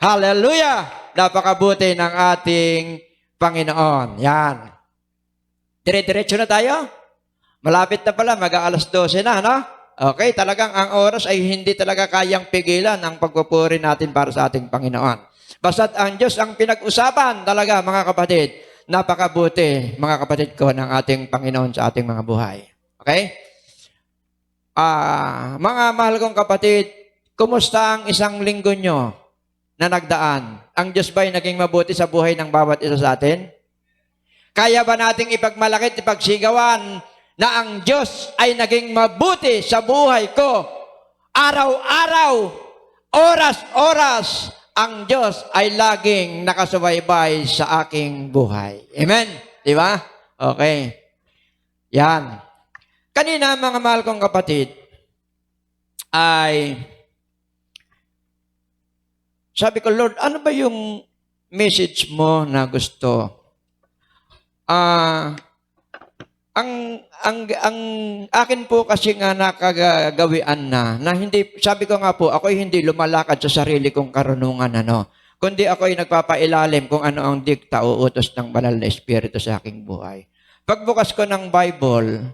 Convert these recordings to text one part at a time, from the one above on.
Hallelujah! Napakabuti ng ating Panginoon. Yan. Dire-diretso na tayo. Malapit na pala, mag-aalas 12 na, no? Okay, talagang ang oras ay hindi talaga kayang pigilan ang pagpupuri natin para sa ating Panginoon. Basta't ang Diyos ang pinag-usapan talaga, mga kapatid. Napakabuti, mga kapatid ko, ng ating Panginoon sa ating mga buhay. Okay? Mga mahal kong kapatid, kumusta ang isang linggo nyo na nagdaan? Ang Diyos ba ay naging mabuti sa buhay ng bawat isa sa atin? Kaya ba nating ipagmalakit, ipagsigawan na ang Diyos ay naging mabuti sa buhay ko? Araw-araw, oras-oras, ang Diyos ay laging nakasubaybay sa aking buhay. Amen? Di ba? Okay. Yan. Kanina, mga mahal kong kapatid, ay sabi ko, Lord, ano ba yung message mo na gusto? Ang akin po kasi nga nakagawian na hindi, sabi ko nga po, ako'y hindi lumalakad sa sarili kong karunungan, kundi ako'y nagpapailalim kung ano ang dikta o utos ng banal na Espiritu sa aking buhay. Pagbukas ko ng Bible,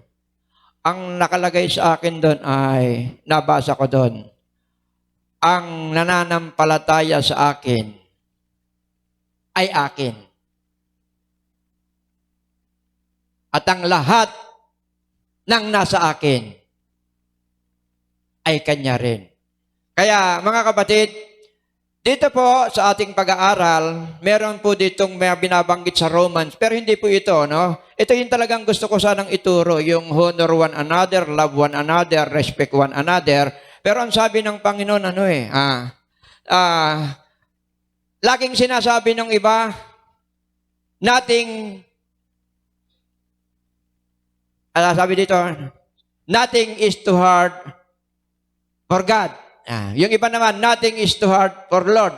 ang nakalagay sa akin doon ay, nabasa ko doon, ang nananampalataya sa akin ay akin. At ang lahat ng nasa akin ay kanya rin. Kaya mga kapatid, dito po sa ating pag-aaral, meron po ditong may binabanggit sa Romans, pero hindi po ito, no? Ito yung talagang gusto ko sanang ituro, yung honor one another, love one another, respect one another. Pero ang sabi ng Panginoon, laging sinasabi ng iba, sabi dito, nothing is too hard for God. Yung iba naman, nothing is too hard for Lord.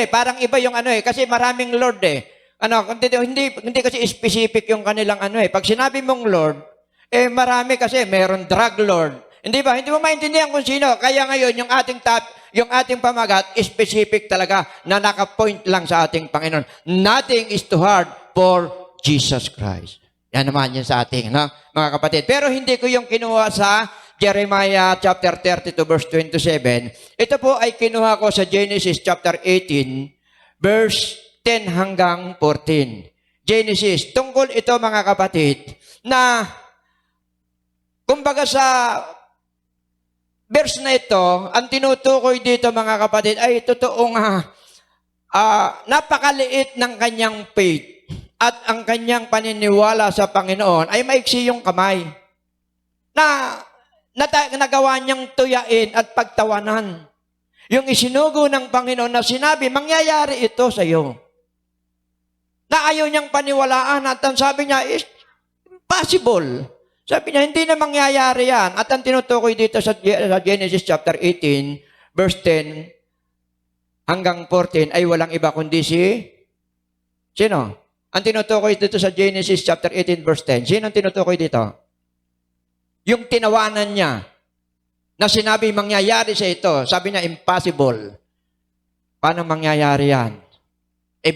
Parang iba yung kasi maraming Lord hindi kasi specific yung kanilang Pag sinabi mong Lord, marami kasi, meron drug Lord. Hindi ba? Hindi mo maintindihan kung sino. Kaya ngayon, yung ating pamagat, specific talaga na nakapoint lang sa ating Panginoon. Nothing is too hard for Jesus Christ. Yan naman yun sa ating, mga kapatid. Pero hindi ko yung kinuha sa Jeremiah chapter 32 verse 27. Ito po ay kinuha ko sa Genesis chapter 18 verse 10 hanggang 14. Genesis, tungkol ito mga kapatid, na kumbaga sa verse na ito, ang tinutukoy dito mga kapatid ay totoong napakaliit ng kanyang faith. At ang kanyang paniniwala sa Panginoon ay maiksi yung kamay na nagawa niyang tuyain at pagtawanan. Yung isinugo ng Panginoon na sinabi, mangyayari ito sa iyo. Na ayaw niyang paniwalaan at ang sabi niya is impossible. Sabi niya, hindi na mangyayari yan. At ang tinutukoy dito sa Genesis chapter 18, verse 10 hanggang 14 ay walang iba kundi sino? Ang tinutukoy dito sa Genesis chapter 18 verse 10. Sino ang tinutukoy dito? Yung tinawanan niya na sinabi mangyayari sa ito. Sabi niya, impossible. Paano mangyayari yan?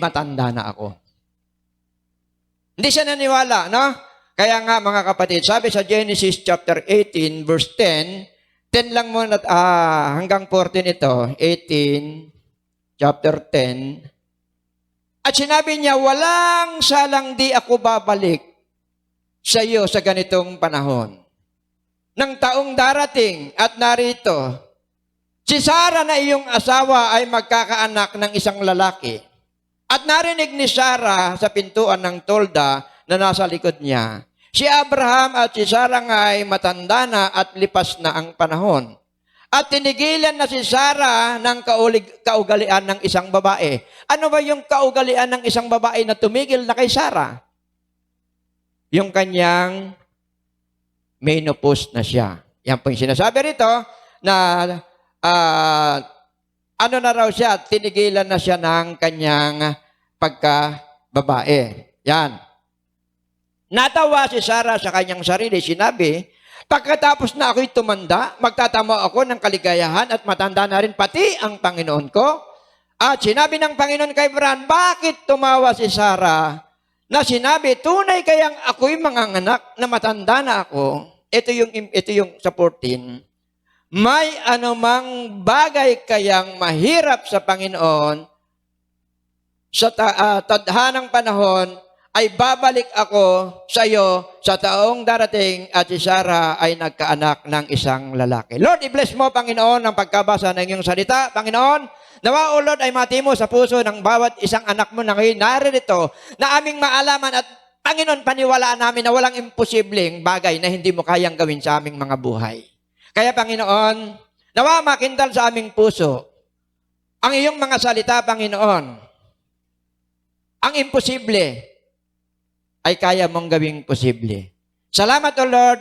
Matanda na ako. Hindi siya naniwala, no? Kaya nga mga kapatid, sabi sa Genesis chapter 18 verse 10, 10 lang muna, hanggang 14 ito, 18, chapter 10, at sinabi niya, walang salang di ako babalik sa iyo sa ganitong panahon. Nang taong darating at narito, si Sarah na iyong asawa ay magkakaanak ng isang lalaki. At narinig ni Sarah sa pintuan ng tolda na nasa likod niya, si Abraham at si Sarah ay matanda na at lipas na ang panahon. At tinigilan na si Sarah ng kaugalian ng isang babae. Ano ba yung kaugalian ng isang babae na tumigil na kay Sarah? Yung kanyang menopause na siya. Yan po yung sinasabi rito na na raw siya, tinigilan na siya ng kanyang pagkababae. Yan. Natawa si Sarah sa kanyang sarili, sinabi, pagkatapos na ako'y tumanda, magtatamo ako ng kaligayahan at matanda na rin pati ang Panginoon ko. At sinabi ng Panginoon kay Abraham, bakit tumawa si Sarah na sinabi, tunay kayang ako'y manganganak na matanda na ako? Ito yung sa 14. May anumang bagay kayang mahirap sa Panginoon, sa tadhanang panahon, ay babalik ako sa iyo sa taong darating at si Sarah ay nagkaanak ng isang lalaki. Lord, i-bless mo, Panginoon, ang pagkabasa ng iyong salita. Panginoon, nawa, O Lord, ay matimo sa puso ng bawat isang anak mo na ngayon naririto na aming maalaman at Panginoon, paniwalaan namin na walang imposibleng bagay na hindi mo kayang gawin sa aming mga buhay. Kaya, Panginoon, nawa makindal sa aming puso ang iyong mga salita, Panginoon. Ang imposible ay kaya mong gawing posible. Salamat, O Lord,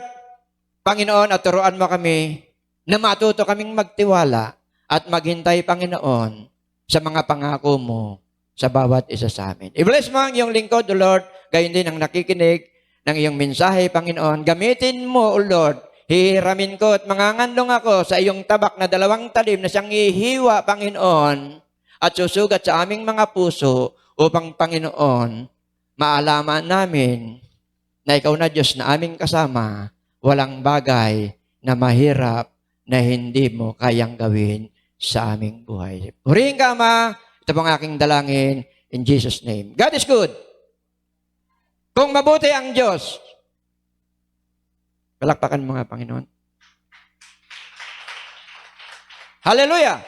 Panginoon, at turuan mo kami na matuto kaming magtiwala at maghintay, Panginoon, sa mga pangako mo sa bawat isa sa amin. I-bless mo ang iyong lingkod, O Lord, gayon din ang nakikinig ng iyong mensahe, Panginoon. Gamitin mo, O Lord, hihiramin ko at mangangandong ako sa iyong tabak na 2 talim na siyang ihiwa, Panginoon, at susugat sa aming mga puso upang, Panginoon, maalaman namin na ikaw na Diyos na aming kasama, walang bagay na mahirap na hindi mo kayang gawin sa aming buhay. Purihin ka, Ama. Ito pong aking dalangin in Jesus' name. God is good. Kung mabuti ang Diyos, palakpakan mo nga, Panginoon. Hallelujah!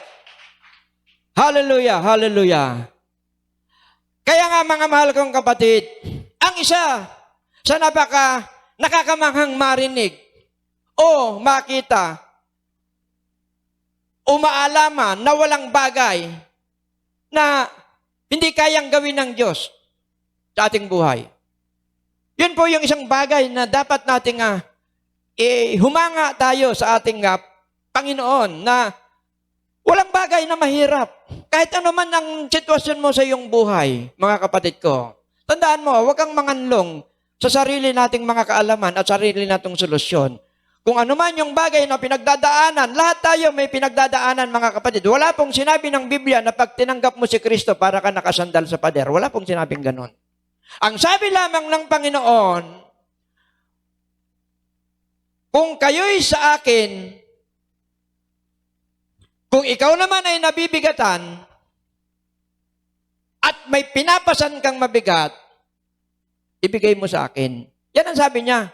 Hallelujah! Hallelujah! Kaya nga, mga mahal kong kapatid, ang isa sa nakakamanghang marinig o makita o maalaman na walang bagay na hindi kayang gawin ng Diyos sa ating buhay. Yun po yung isang bagay na dapat nating humanga tayo sa ating Panginoon na walang bagay na mahirap. Kahit ano man ang sitwasyon mo sa iyong buhay, mga kapatid ko, tandaan mo, huwag kang manganlong sa sarili nating mga kaalaman at sarili natong solusyon. Kung ano man yung bagay na pinagdadaanan, lahat tayo may pinagdadaanan, mga kapatid. Wala pong sinabi ng Biblia na pag tinanggap mo si Kristo para ka nakasandal sa pader. Wala pong sinabing ganon. Ang sabi lamang ng Panginoon, kung kayo'y sa akin, kung ikaw naman ay nabibigatan at may pinapasan kang mabigat, ibigay mo sa akin. Yan ang sabi niya.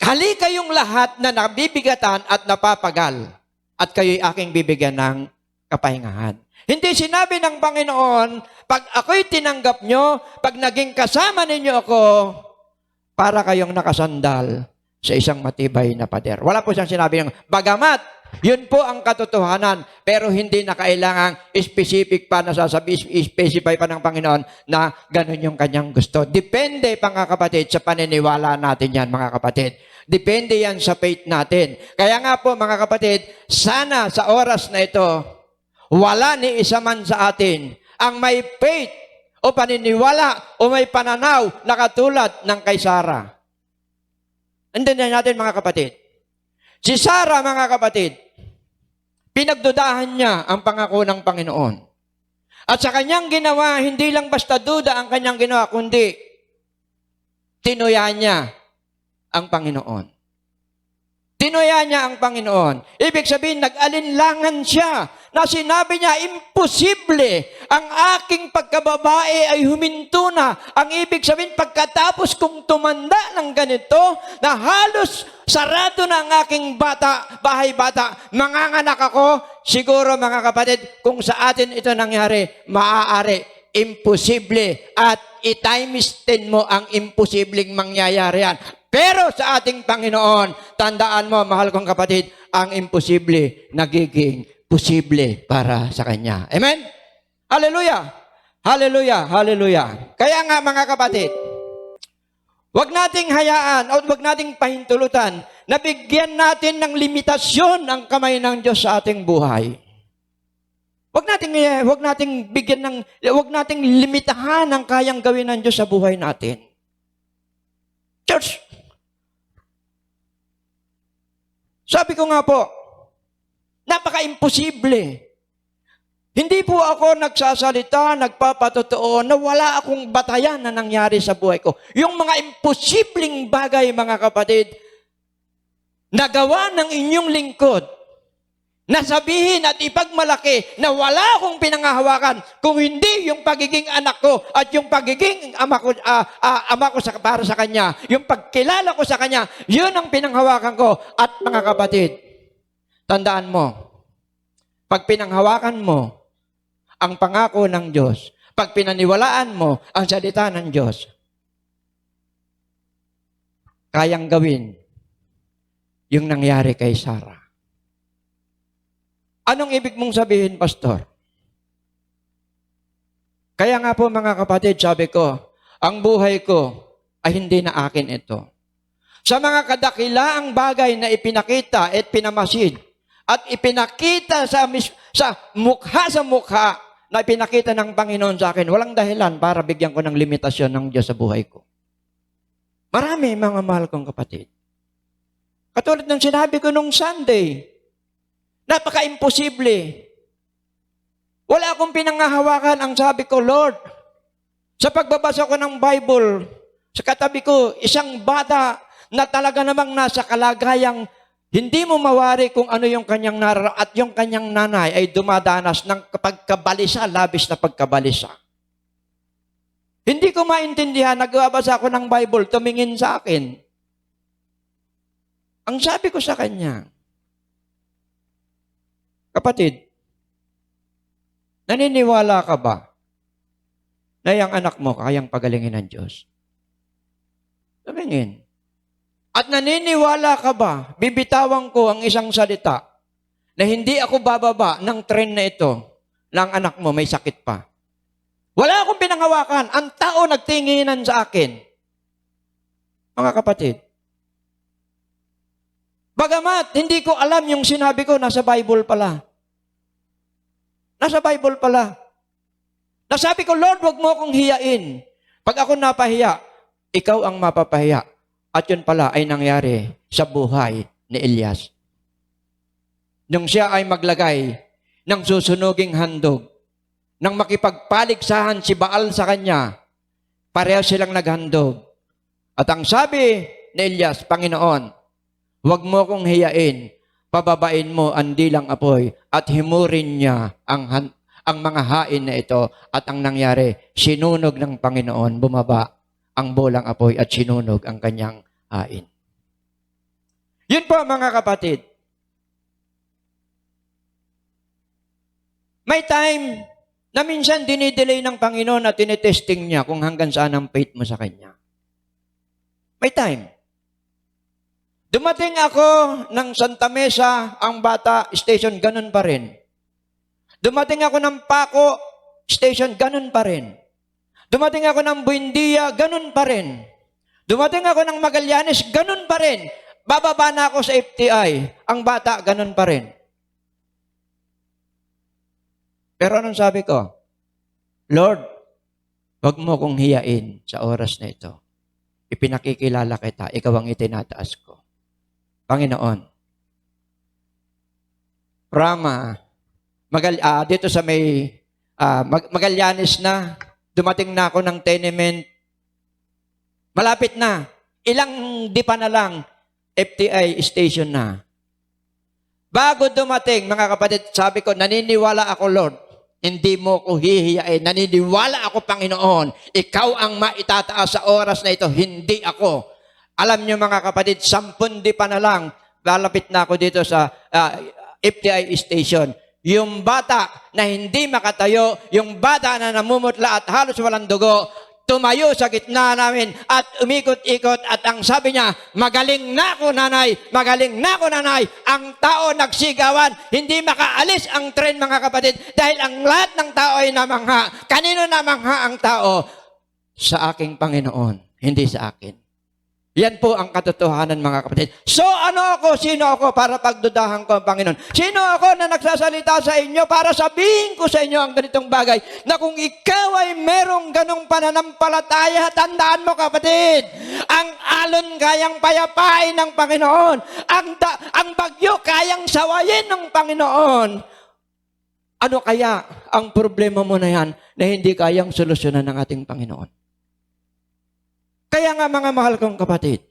Hali kayong lahat na nabibigatan at napapagal at kayo'y aking bibigyan ng kapahingahan. Hindi sinabi ng Panginoon, pag ako'y tinanggap nyo, pag naging kasama ninyo ako, para kayong nakasandal sa isang matibay na pader. Wala po siyang sinabi ng bagamat, yun po ang katotohanan, pero hindi na kailangang specific pa na specify pa ng Panginoon na ganun yung kanyang gusto. Depende pa mga kapatid sa paniniwala natin yan, mga kapatid. Depende yan sa faith natin. Kaya nga po mga kapatid, sana sa oras na ito, wala ni isa man sa atin ang may faith o paniniwala o may pananaw na katulad ng kay Sarah. Intindihan natin mga kapatid. Si Sarah, mga kapatid, pinagdudahan niya ang pangako ng Panginoon. At sa kanyang ginawa, hindi lang basta duda ang kanyang ginawa, kundi tinuya niya ang Panginoon. Tinuya niya ang Panginoon. Ibig sabihin, nag-alinlangan siya na sinabi niya, imposible, ang aking pagkababae ay huminto na. Ang ibig sabihin, pagkatapos kong tumanda ng ganito, na halos sarado na ang aking bahay bata, manganganak ako, siguro mga kapatid, kung sa atin ito nangyari, maaari, imposible, at i-times 10 mo ang imposibleng mangyayari yan. Pero sa ating Panginoon, tandaan mo, mahal kong kapatid, ang imposible nagiging posible para sa Kanya. Amen? Hallelujah! Hallelujah! Hallelujah! Kaya nga mga kapatid, huwag nating hayaan o huwag nating pahintulutan na bigyan natin ng limitasyon ang kamay ng Diyos sa ating buhay. Huwag nating limitahan ang kayang gawin ng Diyos sa buhay natin. Church, sabi ko nga po, napaka-imposible Hindi po ako nagsasalita, nagpapatotoo na wala akong batayan na nangyari sa buhay ko. Yung mga imposibleng bagay, mga kapatid, nagawa ng inyong lingkod, nasabihin at ipagmalaki na wala akong pinanghahawakan kung hindi yung pagiging anak ko at yung pagiging ama ko para sa kanya, yung pagkilala ko sa kanya, yun ang pinanghawakan ko. At mga kapatid, tandaan mo, pag pinanghawakan mo ang pangako ng Diyos, pag pinaniwalaan mo ang salita ng Diyos, kayang gawin yung nangyari kay Sarah. Anong ibig mong sabihin, Pastor? Kaya nga po mga kapatid, sabi ko, ang buhay ko ay hindi na akin ito. Sa mga kadakilaang bagay na ipinakita at pinamasid at ipinakita sa mukha na ipinakita ng Panginoon sa akin, walang dahilan para bigyan ko ng limitasyon ng Diyos sa buhay ko. Marami, mga mahal kong kapatid. Katulad ng sinabi ko nung Sunday, napaka-imposible. Wala akong pinanghahawakan. Ang sabi ko, Lord, sa pagbabasa ko ng Bible, sa katabi ko, isang bata na talaga namang nasa kalagayang hindi mo mawari kung ano yung kanyang at yung kanyang nanay ay dumadanas ng pagkabalisa, labis na pagkabalisa. Hindi ko maintindihan, nagbabasa ako ng Bible, tumingin sa akin. Ang sabi ko sa kanya, kapatid, naniniwala ka ba na yung anak mo kayang pagalingin ng Diyos? Tumingin. At naniniwala ka ba, bibitawan ko ang isang salita na hindi ako bababa ng tren na ito na ang anak mo may sakit pa? Wala akong pinanghawakan. Ang tao nagtinginan sa akin. Mga kapatid, bagamat hindi ko alam yung sinabi ko, nasa Bible pala. Nasa Bible pala. Nasabi ko, Lord, wag mo akong hiyain. Pag ako napahiya, ikaw ang mapapahiya. At yun pala ay nangyari sa buhay ni Elias. Nung siya ay maglagay ng susunuging handog, nang makipagpaligsahan si Baal sa kanya, pareho silang naghandog. At ang sabi ni Elias, Panginoon, wag mo kong hiyain, pababain mo ang dilang apoy at himurin niya ang mga hain na ito. At ang nangyari, sinunog ng Panginoon, bumaba ang bolang apoy at sinunog ang kanyang hain. Yun po mga kapatid. May time na minsan dinidelay ng Panginoon at tinitesting niya kung hanggang saan ang faith mo sa Kanya. May time. Dumating ako ng Santa Mesa, ang bata, station, ganun pa rin. Dumating ako ng Paco, station, ganun pa rin. Dumating ako ng Buendia, ganun pa rin. Dumating ako ng Magallanes, ganun pa rin. Bababa na ako sa FTI, ang bata, ganun pa rin. Pero anong sabi ko? Lord, wag mo kong hiyain sa oras na ito. Ipinakikilala kita, ikaw ang itinataas ko. Panginoon, Rama, dito sa may Magallanes na, dumating na ako ng tenement. Malapit na. Ilang di pa na lang, FTI station na. Bago dumating, mga kapatid, sabi ko, naniniwala ako, Lord, hindi mo ko hihiyain. Naniniwala ako, Panginoon, ikaw ang maitataas sa oras na ito, hindi ako. Alam niyo mga kapatid, 10 di pa na lang, lalapit na ako dito sa FTI station. Yung bata na hindi makatayo, yung bata na namumutla at halos walang dugo, tumayo sa gitna namin at umikot-ikot at ang sabi niya, magaling na ako nanay, magaling na ako nanay. Ang tao nagsigawan, hindi makaalis ang tren mga kapatid dahil ang lahat ng tao ay namangha. Kanino namangha ang tao? Sa aking Panginoon, hindi sa akin. Yan po ang katotohanan mga kapatid. So ano ako, sino ako para pagdudahan ko ang Panginoon? Sino ako na nagsasalita sa inyo para sabihin ko sa inyo ang ganitong bagay na kung ikaw ay merong ganong pananampalataya, tandaan mo kapatid, ang alon kayang payapain ng Panginoon. Ang bagyo kayang sawayin ng Panginoon. Ano kaya ang problema mo na yan na hindi kayang solusyonan ng ating Panginoon? Kaya nga mga mahal kong kapatid,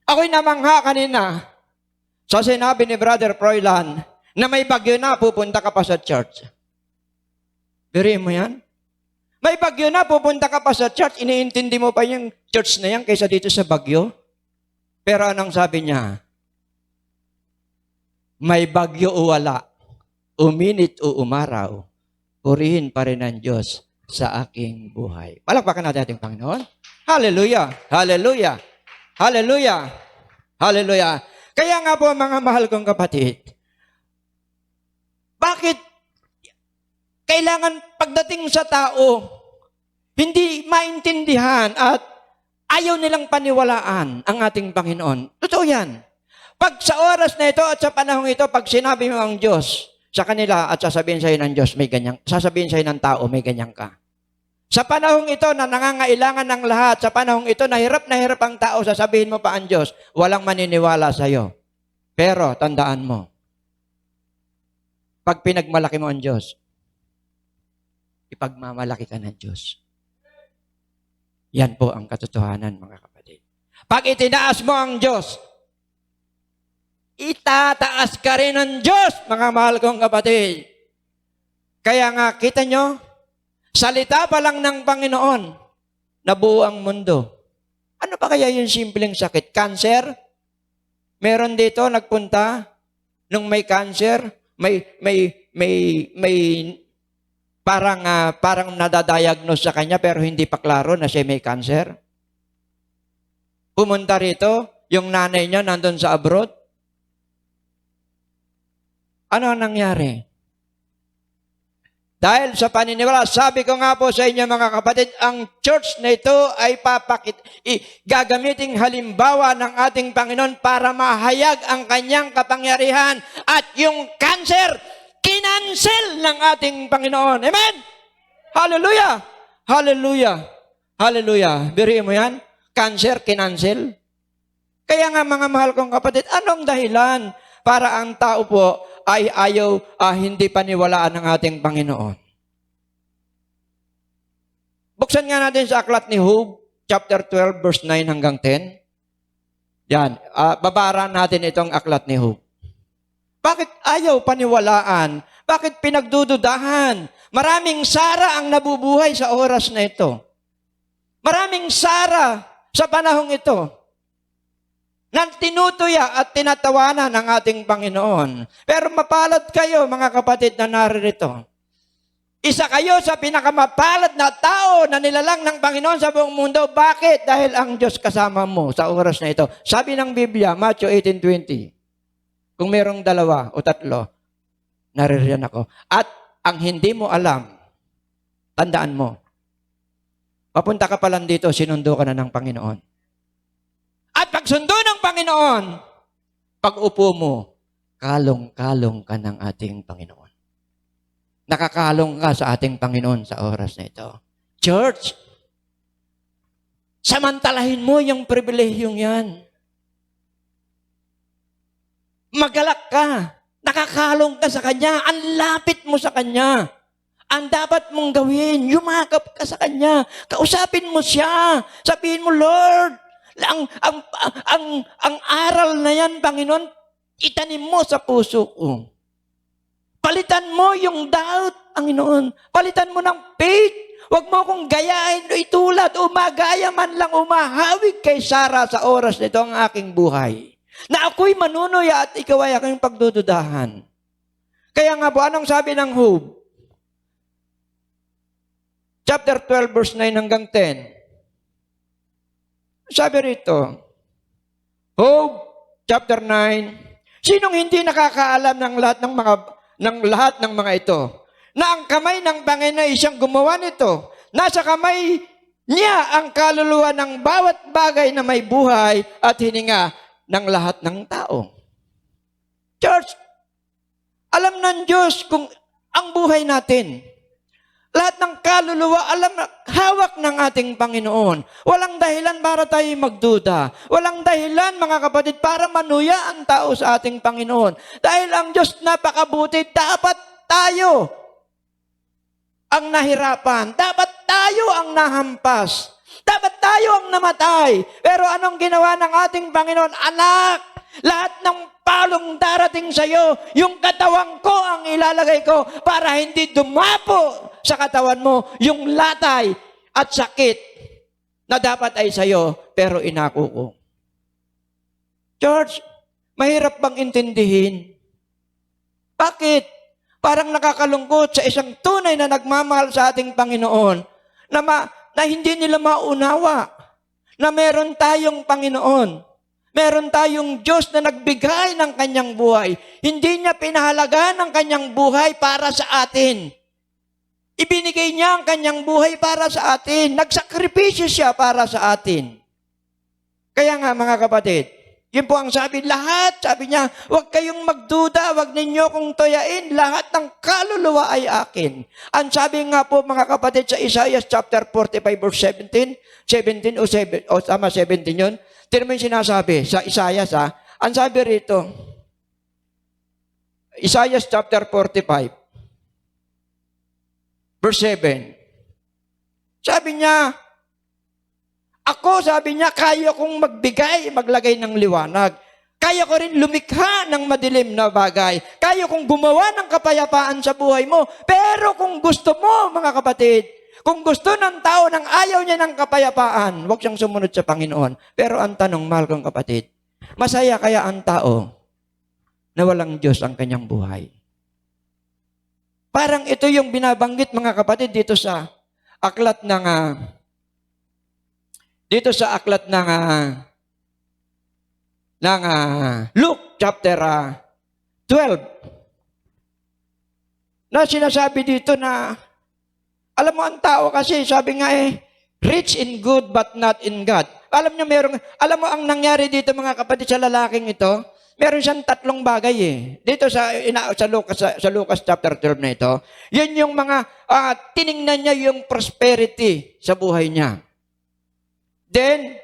ako'y namangha kanina sa sinabi ni Brother Froilan na may bagyo na, pupunta ka pa sa church. Biriin mo yan? May bagyo na, pupunta ka pa sa church, iniintindi mo pa yung church na yan kaysa dito sa bagyo? Pero anong sabi niya? May bagyo o wala, uminit o umaraw, purihin pa rin ang Diyos sa aking buhay. Palakpakan natin ating Panginoon. Hallelujah! Hallelujah! Hallelujah! Hallelujah! Kaya nga po mga mahal kong kapatid, bakit kailangan pagdating sa tao, hindi maintindihan at ayaw nilang paniwalaan ang ating Panginoon? Totoo yan. Pag sa oras na ito at sa panahong ito, pag sinabi mo ang Diyos sa kanila at sasabihin sa'yo ng Diyos, may ganyan, sasabihin sa'yo ng tao, may ganyan ka. Sa panahong ito na nangangailangan ng lahat, sa panahong ito na hirap ang tao, sasabihin mo pa ang Diyos, walang maniniwala sa'yo. Pero tandaan mo, pag pinagmalaki mo ang Diyos, ipagmamalaki ka ng Diyos. Yan po ang katotohanan, mga kapatid. Pag itinaas mo ang Diyos, itataas ka rin ng Diyos, mga mahal kong kapatid. Kaya nga, kita nyo, salita pa lang ng Panginoon, nabuo ang mundo. Ano pa kaya yung simpleng sakit? Cancer? Meron dito, nagpunta, nung may cancer, may parang nadadiagnose sa kanya pero hindi pa klaro na siya may cancer. Pumunta rito, yung nanay niya nandun sa abroad. Ano ang nangyari? Dahil sa paniniwala, sabi ko nga po sa inyo mga kapatid, ang church na ito ay gagamiting halimbawa ng ating Panginoon para mahayag ang kanyang kapangyarihan at yung cancer, kinansel ng ating Panginoon. Amen? Hallelujah! Hallelujah! Hallelujah! Biriin mo yan? Cancer, kinansel? Kaya nga mga mahal kong kapatid, anong dahilan para ang tao po ay ayaw hindi paniwalaan ng ating Panginoon? Buksan nga natin sa aklat ni Job, chapter 12, verse 9 hanggang 10. Yan, babara natin itong aklat ni Job. Bakit ayaw paniwalaan? Bakit pinagdududahan? Maraming Sara ang nabubuhay sa oras na ito. Maraming Sara sa panahong ito na tinutuya at tinatawanan ng ating Panginoon. Pero mapalad kayo, mga kapatid na naririto. Isa kayo sa pinakamapalad na tao na nilalang ng Panginoon sa buong mundo. Bakit? Dahil ang Diyos kasama mo sa oras na ito. Sabi ng Biblia, Matthew 18:20, kung merong 2 o 3, naririyan ako. At ang hindi mo alam, tandaan mo, papunta ka pa lang dito, sinundo ka na ng Panginoon. At pagsundo ng Panginoon, pag-upo mo, kalong-kalong ka ng ating Panginoon. Nakakalong ka sa ating Panginoon sa oras na ito. Church, samantalahin mo yung pribilehiyong yan. Magalak ka. Nakakalong ka sa Kanya. Ang lapit mo sa Kanya. Ang dapat mong gawin, yumakap ka sa Kanya. Kausapin mo siya. Sabihin mo, Lord, ang aral na yan, Panginoon, itanim mo sa puso ko. Palitan mo yung doubt, Panginoon. Palitan mo ng faith. Huwag mo akong gayahin o itulad o magaya man lang umahawig kay Sara sa oras nito ang aking buhay. Na ako'y manunuya at ikaw ay aking pagdududahan. Kaya nga po, anong sabi ng Job? Chapter 12, verse 9 hanggang 10. Sabi rito, Job, chapter 9, sinong hindi nakakaalam ng lahat ng mga ito, na ang kamay ng Panginoon ay siyang gumawa nito. Nasa kamay niya ang kaluluwa ng bawat bagay na may buhay at hininga ng lahat ng tao. Church, alam ng Diyos kung ang buhay natin. Lahat ng kaluluwa, alam na, hawak ng ating Panginoon. Walang dahilan para tayo magduda. Walang dahilan, mga kapatid, para manuya ang tao sa ating Panginoon. Dahil ang Diyos napakabuti, dapat tayo ang nahirapan. Dapat tayo ang nahampas. Dapat tayo ang namatay. Pero anong ginawa ng ating Panginoon? Anak, lahat ng palong darating sa iyo, yung katawan ko ang ilalagay ko para hindi dumapo sa katawan mo yung latay at sakit na dapat ay sa iyo, pero inako ko. George, mahirap bang intindihin? Bakit? Parang nakakalungkot sa isang tunay na nagmamahal sa ating Panginoon na hindi nila maunawa na meron tayong Panginoon. Meron tayong Diyos na nagbigay ng kanyang buhay. Hindi niya pinahalaga ng kanyang buhay para sa atin. Ibinigay niya ang kanyang buhay para sa atin. Nagsakripisyo siya para sa atin. Kaya nga mga kapatid, yun po ang sabi niya, huwag kayong magduda, huwag ninyo kong tuyain, lahat ng kaluluwa ay akin. Ang sabi nga po mga kapatid sa Isaiah chapter 45 verse 17 o 17 yun, tignan mo yung sinasabi sa Isaiah ang sabi rito, Isaiah chapter 45 verse 7, sabi niya, sabi niya, kaya kong maglagay ng liwanag. Kaya ko rin lumikha ng madilim na bagay. Kaya kong gumawa ng kapayapaan sa buhay mo. Pero kung gusto mo, mga kapatid, kung gusto ng tao nang ayaw niya ng kapayapaan, huwag siyang sumunod sa Panginoon. Pero ang tanong, mahal kong kapatid, masaya kaya ang tao na walang Diyos ang kanyang buhay? Parang ito yung binabanggit, mga kapatid, dito sa aklat ng Luke chapter 12. Na sinasabi dito na, alam mo ang tao kasi, sabi nga rich in good but not in God. Alam mo ang nangyari dito mga kapatid sa lalaking ito, meron siyang tatlong bagay Dito sa Lucas chapter 12 na ito, yun yung mga tiningnan niya yung prosperity sa buhay niya. Then,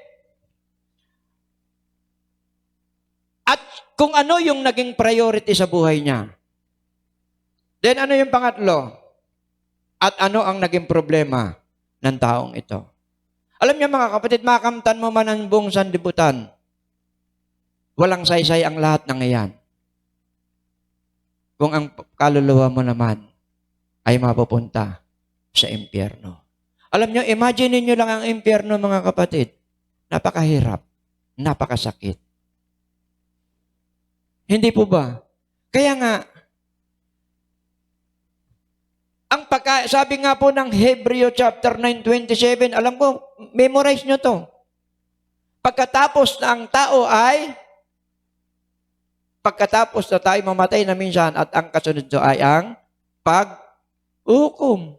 at kung ano yung naging priority sa buhay niya. Then, ano yung pangatlo? At ano ang naging problema ng taong ito? Alam niyo mga kapatid, makamtan mo man ang buong sanlibutan, walang saysay ang lahat ng iyan. Kung ang kaluluwa mo naman ay mapupunta sa impyerno. Alam niyo, imagine niyo lang ang impyerno mga kapatid. Napakahirap, napakasakit. Hindi po ba? Kaya nga, sabi nga po ng Hebreo chapter 9:27, alam ko, memorize nyo to. Pagkatapos na tayo mamatay na minsan at ang kasunod to ay ang pag-ukom.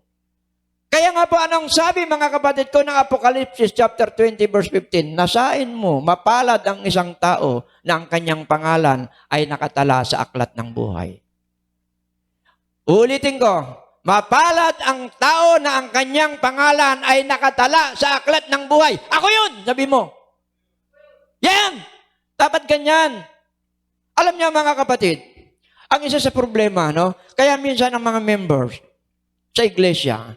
Kaya nga po anong sabi mga kapatid ko ng Apocalypse chapter 20 verse 15, nasain mo, mapalad ang isang tao na ang kanyang pangalan ay nakatala sa aklat ng buhay. Ulitin ko, mapalad ang tao na ang kanyang pangalan ay nakatala sa aklat ng buhay. Ako yun, sabi mo. Yan! Dapat ganyan. Alam niyo mga kapatid, ang isa sa problema, kaya minsan ang mga members sa iglesia,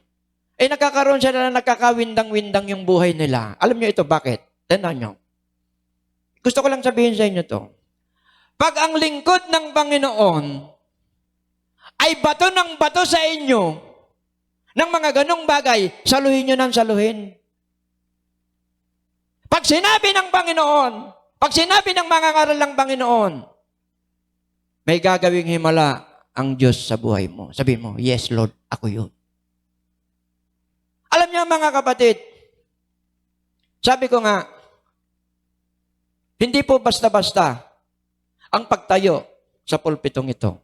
nagkakaroon sila na nagkakawindang-windang yung buhay nila. Alam niyo ito, bakit? Tignan niyo. Gusto ko lang sabihin sa inyo to. Pag ang lingkod ng Panginoon ay bato ng bato sa inyo ng mga ganong bagay, saluhin nyo ng saluhin. Pag sinabi ng Panginoon, pag sinabi ng mga ngaral ng Panginoon, may gagawing himala ang Diyos sa buhay mo. Sabi mo, yes Lord, ako yun. Alam niyo mga kapatid, sabi ko nga, hindi po basta-basta ang pagtayo sa pulpitong ito.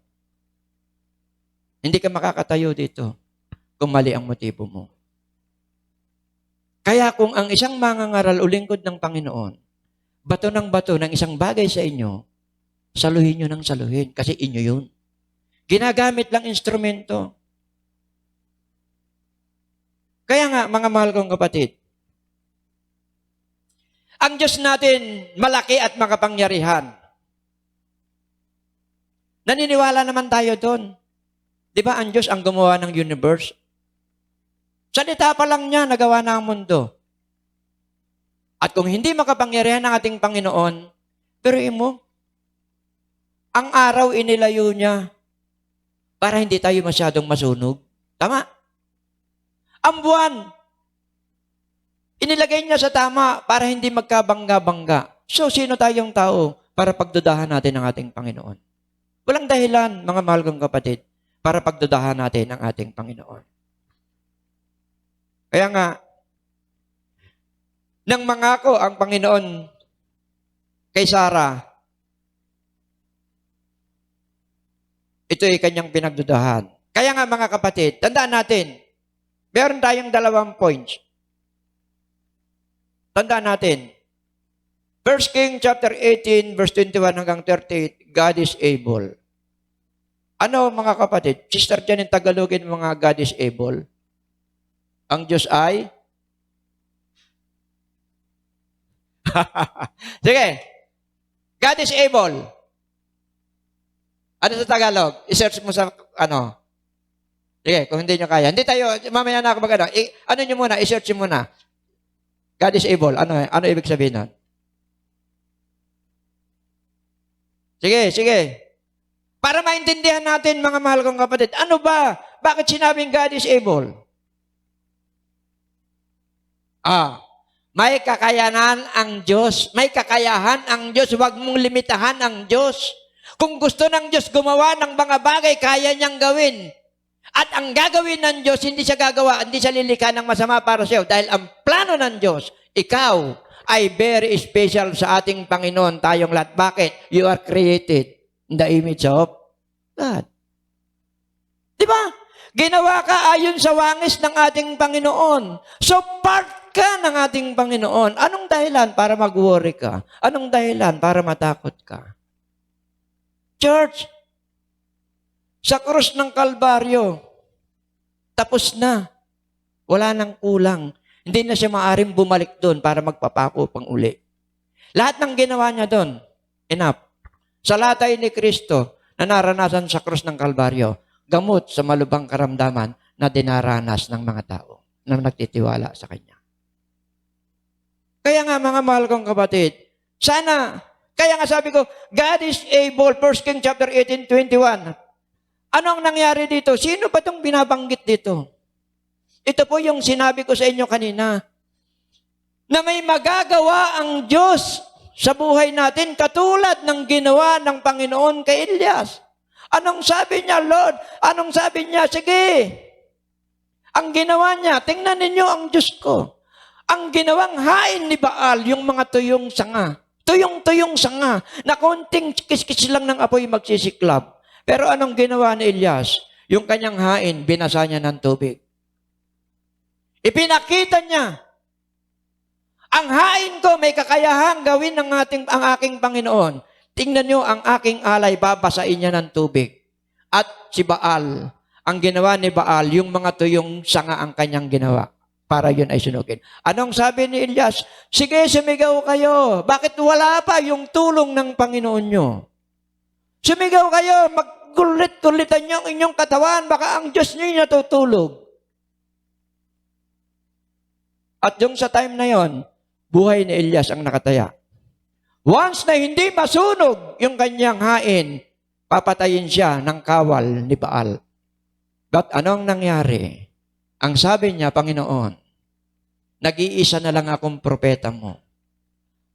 Hindi ka makakatayo dito kung mali ang motibo mo. Kaya kung ang isang mangangaral o lingkod ng Panginoon, bato ng bato ng isang bagay sa inyo, saluhin nyo ng saluhin kasi inyo yun. Ginagamit lang instrumento. Kaya nga, mga mahal kong kapatid, ang Diyos natin malaki at makapangyarihan. Naniniwala naman tayo doon. Di ba ang Diyos ang gumawa ng universe? Salita pa lang niya, nagawa na ang mundo. At kung hindi makapangyarihan ng ating Panginoon, pero mo, ang araw inilayo niya para hindi tayo masyadong masunog. Tama? Ang buwan, inilagay niya sa tama para hindi magkabangga-bangga. So, sino tayong tao para pagdudahan natin ang ating Panginoon? Walang dahilan, mga mahal kong kapatid, para pagdudahan natin ang ating Panginoon. Kaya nga, nang mangako ang Panginoon kay Sarah, ito ay kanyang pinagdudahan. Kaya nga mga kapatid, tandaan natin, meron tayong 2 points. Tandaan natin, 1 King chapter 18, verse 21 hanggang 38, God is able. Ano mga kapatid? Sister Jan, in Tagalogin mga God is able. Ang Diyos ay? Sige. God is able. Ano sa Tagalog? I-search mo sa ano. Sige, kung hindi nyo kaya. Hindi tayo, mamaya na ako mag-ano. Ano nyo muna, i-search nyo muna. God is able. Ano ibig sabihin nun? Sige. Para maintindihan natin, mga mahal kong kapatid, ano ba? Bakit sinabing God is able? May kakayanan ang Diyos. May kakayahan ang Diyos. Huwag mong limitahan ang Diyos. Kung gusto ng Diyos gumawa ng mga bagay, kaya niyang gawin. At ang gagawin ng Diyos, hindi siya gagawa, hindi siya lilikha ng masama para sa iyo. Dahil ang plano ng Diyos, ikaw ay very special sa ating Panginoon, tayong lahat. Bakit? You are created in the image of God. Di ba? Ginawa ka ayon sa wangis ng ating Panginoon. So part ka ng ating Panginoon. Anong dahilan para mag-worry ka? Anong dahilan para matakot ka? Church, sa krus ng Kalbaryo, tapos na. Wala nang kulang. Hindi na siya maaaring bumalik doon para magpapako pang uli. Lahat ng ginawa niya doon, enough. Sa latay ni Kristo na naranasan sa krus ng Kalbaryo, gamot sa malubhang karamdaman na dinaranas ng mga tao na nagtitiwala sa Kanya. Kaya nga mga mahal kong kapatid, sana, kaya nga sabi ko, God is able, 1 King chapter 18, 21. Ano ang nangyari dito? Sino ba itong binabanggit dito? Ito po yung sinabi ko sa inyo kanina, na may magagawa ang Diyos sa buhay natin katulad ng ginawa ng Panginoon kay Elias. Anong sabi niya, Lord? Anong sabi niya? Sige. Ang ginawa niya, tingnan ninyo ang Diyos ko. Ang ginawang hain ni Baal, yung mga tuyong sanga. Tuyong-tuyong sanga, na konting kiskis lang ng apoy magsisiklab. Pero anong ginawa ni Elias? Yung kanyang hain, binasa niya ng tubig. Ipinakita niya, ang hain ko may kakayahang gawin ang aking Panginoon. Tingnan niyo ang aking alay, babasain niya ng tubig. At si Baal, ang ginawa ni Baal, yung mga tuyong sanga ang kanyang ginawa para yun ay sunugin. Anong sabi ni Elias? Sige, sumigaw kayo. Bakit wala pa yung tulong ng Panginoon nyo? Sumigaw kayo, magkulit-kulitan nyo ang inyong katawan, baka ang Diyos nyo natutulog. At yung sa time na yon, buhay ni Elias ang nakataya. Once na hindi masunog yung kanyang hain, papatayin siya ng kawal ni Baal. But anong nangyari? Ang sabi niya, Panginoon, nag-iisa na lang akong propeta mo.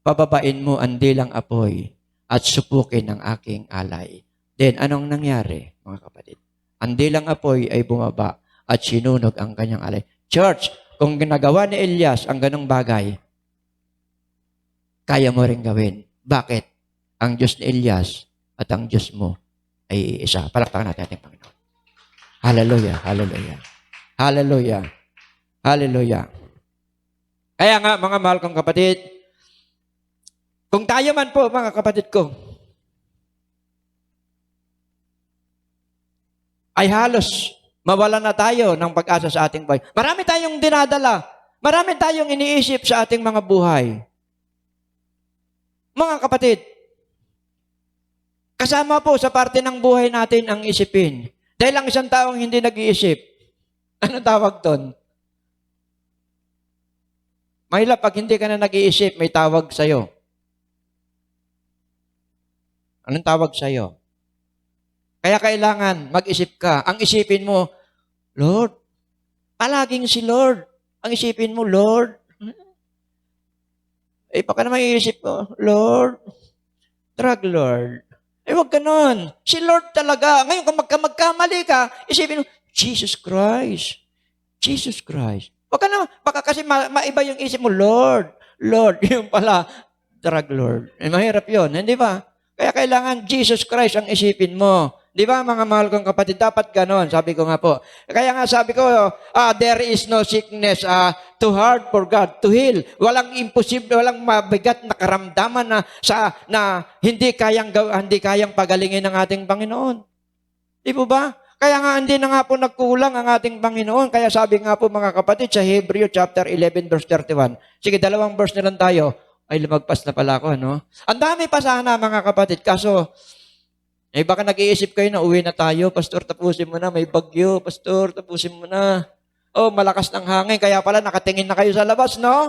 Pababain mo ang dilang apoy at supukin ang aking alay. Then, anong nangyari, mga kapatid? Ang dilang apoy ay bumaba at sinunog ang kanyang alay. Church, kung ginagawa ni Elias ang ganong bagay, kaya mo rin gawin. Bakit? Ang Diyos ni Elias at ang Diyos mo ay isa. Palakpakan natin ating Panginoon. Hallelujah, hallelujah. Hallelujah. Hallelujah. Kaya nga, mga mahal kong kapatid, kung tayo man po, mga kapatid ko, ay halos mawala na tayo ng pag-asa sa ating buhay. Marami tayong dinadala. Marami tayong iniisip sa ating mga buhay. Mga kapatid, kasama po sa parte ng buhay natin ang isipin Dahil ang isang taong hindi nag-iisip, anong tawag doon? Mahirap pag hindi ka na nag-iisip, may tawag sa'yo. Anong tawag sa'yo? Kaya kailangan mag-isip ka. Ang isipin mo, Lord, palaging si Lord. Ang isipin mo, Lord. Eh, baka naman iisip ko, Lord, drug Lord. Eh, wag ganon. Si Lord talaga. Ngayon, kung magkamali ka, isipin mo, Jesus Christ. Jesus Christ. Baka naman, baka kasi maiba yung isip mo, Lord, Lord. Yung pala, drug Lord. Eh, mahirap yun, hindi ba? Kaya kailangan Jesus Christ ang isipin mo. Di ba, mga mahal kong kapatid, dapat ganon. Sabi ko nga po. Kaya nga sabi ko, there is no sickness too hard for God to heal. Walang imposible, walang mabigat na karamdaman na hindi kayang pagalingin ng ating Panginoon. Di po ba? Kaya nga hindi na nga po nagkulang ang ating Panginoon. Kaya sabi nga po mga kapatid sa Hebrew chapter 11 verse 31. Sige, 2 verse na lang tayo. Ay, lumagpas na pala ako, no? Ang dami pa sana mga kapatid. Kaso, baka nag-iisip kayo na uwi na tayo. Pastor, tapusin mo na. May bagyo. Pastor, tapusin mo na. Oh, malakas ng hangin. Kaya pala nakatingin na kayo sa labas, no?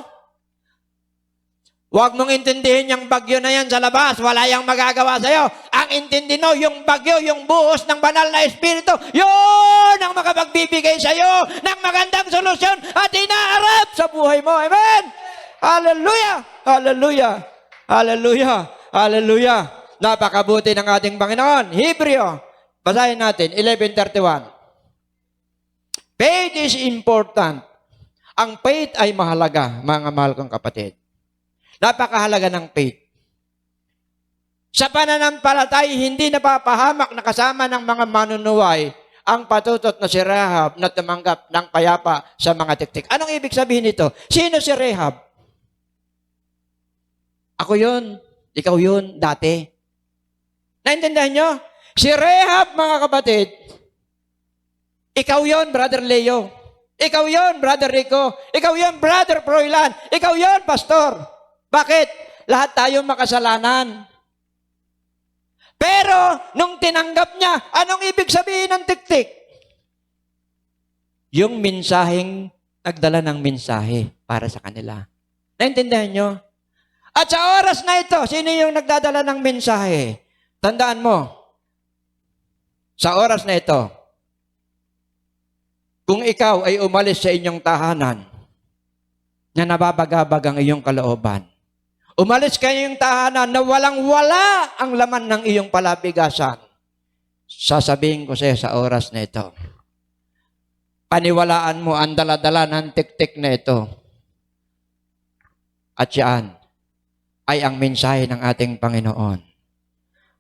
Huwag mong intindihin yung bagyo na yan sa labas. Wala yang magagawa sa'yo. Ang intindi mo, yung bagyo, yung buhos ng banal na espiritu, yun ang makapagbibigay sa'yo ng magandang solusyon at inaarap sa buhay mo. Amen? Hallelujah! Hallelujah! Hallelujah! Hallelujah! Napakabuti ng ating Panginoon. Hebreo, basahin natin, 11:31. Faith is important. Ang faith ay mahalaga, mga mahal kong kapatid. Napakahalaga ng faith. Sa pananampalatay, hindi napapahamak na kasama ng mga manunuway ang patutot na si Rahab na tumanggap ng payapa sa mga tiktik. Anong ibig sabihin nito? Sino si Rahab? Ako yun. Ikaw yun, dati. Naintindihan nyo? Si Rahab, mga kapatid, ikaw yun, Brother Leo. Ikaw yun, Brother Rico. Ikaw yun, Brother Froilan. Ikaw yun, Pastor. Bakit? Lahat tayo makasalanan. Pero, nung tinanggap niya, anong ibig sabihin ng tiktik? Yung mensaheng nagdala ng mensahe para sa kanila. Naintindihan nyo? At sa oras na ito, sino yung nagdadala ng mensahe? Tandaan mo, sa oras na ito, kung ikaw ay umalis sa inyong tahanan na nababagabag ang iyong kalooban, umalis kayong tahanan na walang-wala ang laman ng iyong palabigasan, sasabihin ko sa'yo sa oras na ito, paniwalaan mo ang daladala ng tiktik na ito. At yan ay ang mensahe ng ating Panginoon.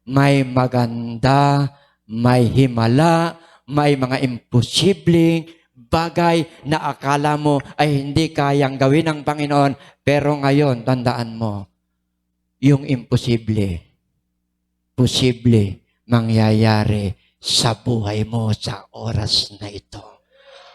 May maganda, may himala, may mga imposibleng bagay na akala mo ay hindi kayang gawin ng Panginoon. Pero ngayon, tandaan mo, yung imposible, posible mangyayari sa buhay mo sa oras na ito.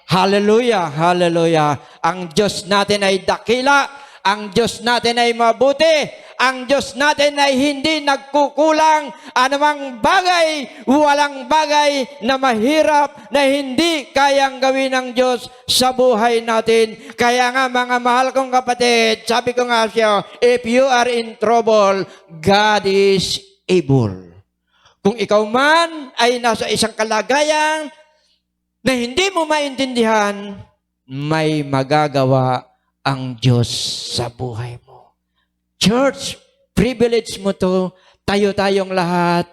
Hallelujah! Hallelujah! Ang Diyos natin ay dakila. Ang Diyos natin ay mabuti. Ang Diyos natin ay hindi nagkukulang. Anumang bagay, walang bagay na mahirap na hindi kayang gawin ng Diyos sa buhay natin. Kaya nga mga mahal kong kapatid, sabi ko nga siya, if you are in trouble, God is able. Kung ikaw man ay nasa isang kalagayan na hindi mo maintindihan, may magagawa ang Diyos sa buhay mo. Church, privilege mo to, tayo-tayong lahat.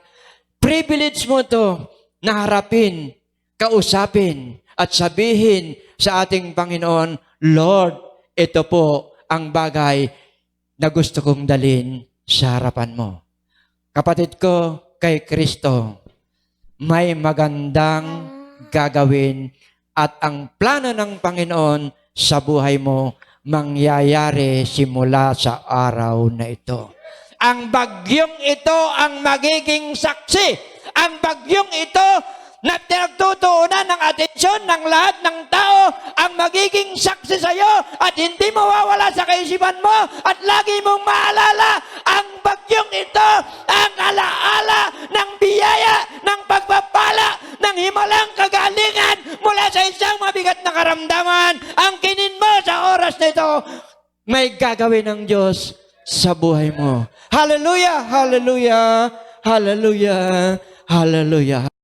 Privilege mo to na harapin, kausapin, at sabihin sa ating Panginoon, Lord, ito po ang bagay na gusto kong dalhin sa harapan mo. Kapatid ko, kay Kristo, may magandang gagawin at ang plano ng Panginoon sa buhay mo mangyayari simula sa araw na ito. Ang bagyong ito ang magiging saksi. Ang bagyong ito na pinagtutuunan ng atensyon ng lahat ng tao ang magiging saksi sa iyo at hindi mawawala sa kaisipan mo at lagi mong maalala ang bagyong ito ang alaala ng biyaya, ng pagpapala, ng himalang karamdaman, angkinin mo sa oras na ito, may gagawin ng Diyos sa buhay mo. Hallelujah, hallelujah, hallelujah, hallelujah.